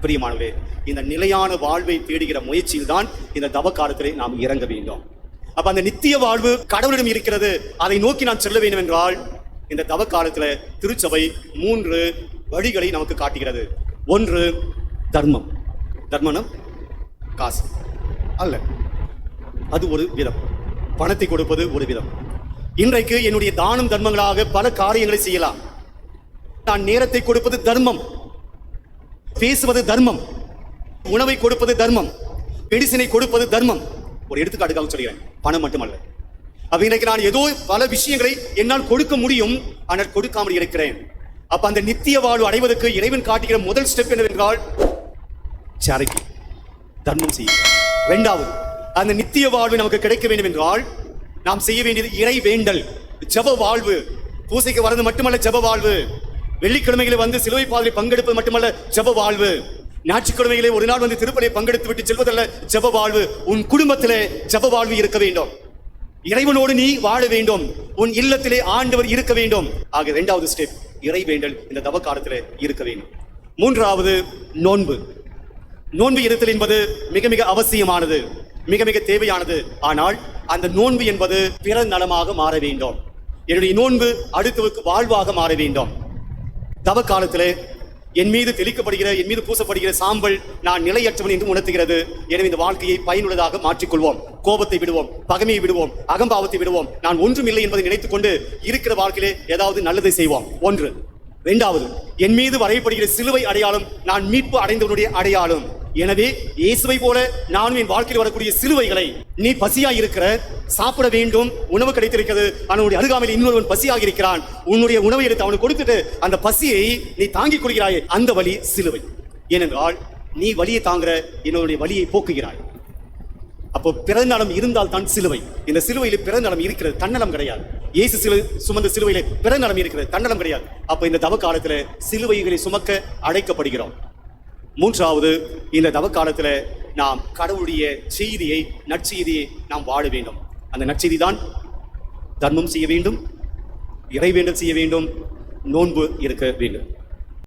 பிரியமானவர்களே, இந்த நிலையான வாழ்வை தேடுகிற முயற்சியில் தான் இந்த தவ காலத்திலே நாம் இறங்க வேண்டும். அப்ப அந்த நித்திய வாழ்வு கடவுளிடம் இருக்கிறது, அதை நோக்கி நாம் செல்ல வேண்டும் என்றால் இந்த தவ காலத்துல திருச்சபை 3 வழிகளை நமக்கு காட்டுகிறது. ஒன்று, தர்மம். தர்மம் காசு அல்ல, அது ஒரு விதம். பணத்தை கொடுப்பது ஒரு விதம். இன்றைக்கு என்னுடைய தானம் தர்மங்களாக பல காரியங்களை செய்யலாம். நான் நேரத்தை கொடுப்பது தர்மம், பேசுவது தர்மம், உணவை கொடுப்பது தர்மம், மெடிசினை கொடுப்பது தர்மம். ஒரு எடுத்துக்காட்டுக்காக சொல்கிறேன், பணம் மட்டுமல்ல. அப்ப இன்றைக்கு நான் ஏதோ பல விஷயங்களை என்னால் கொடுக்க முடியும், ஆனால் கொடுக்காமல் இருக்கிறேன். அப்ப அந்த நித்திய வாழ்வு அடைவதற்கு இறைவன் காட்டுகிற முதல் ஸ்டெப் என்னவென்றால் சேரிட்டி, தர்மம் செய்ய. இரண்டாவது, அந்த நித்திய வாழ்வு நமக்கு கிடைக்க வேண்டும் என்றால் நாம் செய்ய வேண்டியது இறை வேண்டல், ஜெப வாழ்வு. பூசைக்கு வரது மட்டுமல்ல ஜெப வாழ்வு, வெள்ளிக்கிழமைகளை வந்து சிலுவை பாதையில் பங்கெடுப்பது மட்டுமல்ல ஜெப வாழ்வு, ஞாயிற்றுக்கிழமைகளை ஒரு நாள் வந்து திருப்பலியை பங்கெடுத்து விட்டு செல்வதல்ல ஜெப வாழ்வு. உன் குடும்பத்திலே ஜெப வாழ்வு இருக்க வேண்டும், இறைவனோடு நீ வாழ வேண்டும், உன் இல்லத்திலே ஆண்டவர் இருக்க வேண்டும். ஆக இரண்டாவது ஸ்டெப் இறை வேண்டல் இந்த தவ காலத்திலே இருக்க வேண்டும். மூன்றாவது, நோன்பு. நோன்பு இருத்தல் என்பது மிக மிக அவசியமானது, மிக மிக தேவையானது. ஆனால் அந்த நோன்பு என்பது பிற நலமாக மாற வேண்டும். என்னுடைய நோன்பு அடுத்தவருக்கு வாழ்வாக மாற வேண்டும். தவ காலத்திலே என் மீது தெளிக்கப்படுகிற, என் மீது பூசப்படுகிற சாம்பல் நான் நிலையற்றவன் என்று உணர்த்துகிறது. எனவே இந்த வாழ்க்கையை பயனுள்ளதாக மாற்றிக்கொள்வோம். கோபத்தை விடுவோம், பகைமையை விடுவோம், அகம்பாவத்தை விடுவோம். நான் ஒன்றும் இல்லை என்பதை நினைத்துக் கொண்டு இருக்கிற வாழ்க்கையிலே ஏதாவது நல்லதை செய்வோம். ஒன்று. இரண்டாவது, என் மீது வரையப்படுகிற சிலுவை அடையாளம் நான் மீட்பு அடைந்தவனுடைய அடையாளம். எனவே இயேசுவை போல நானும் என் வாழ்க்கையில் வரக்கூடிய சிலுவைகளை, நீ பசியாய் இருக்கிற, சாப்பிட வேண்டும், உணவு கிடைத்திருக்கிறது, அவனுடைய அருகாமையில் இன்னொருவன் பசியாக இருக்கிறான், உன்னுடைய உணவை எடுத்து அவனுக்கு கொடுத்துட்டு அந்த பசியை நீ தாங்கிக் கொள்கிறாய், அந்த வலி சிலுவை. ஏனென்றால் நீ வலியை தாங்குற, என்னுடைய வலியை போக்குகிறாய். அப்போ பிறநலம் இருந்தால் தான் சிலுவை. இந்த சிலுவையில் பிறநலம் இருக்கிறது, தன்னலம் கிடையாது. இயேசு சுமந்த சிலுவையிலே பிறநலம் இருக்கிறது, தன்னலம் கிடையாது. அப்ப இந்த தவ காலத்துல சிலுவைகளை சுமக்க அழைக்கப்படுகிறோம். மூன்றாவது, இந்த தவ காலத்துல நாம் கடவுளுடைய செய்தியை, நற்செய்தியை நாம் வாழ வேண்டும். அந்த நற்செய்தி தான் தர்மம் செய்ய வேண்டும், இறைவேண்டல் செய்ய வேண்டும், நோன்பு இருக்க வேண்டும்.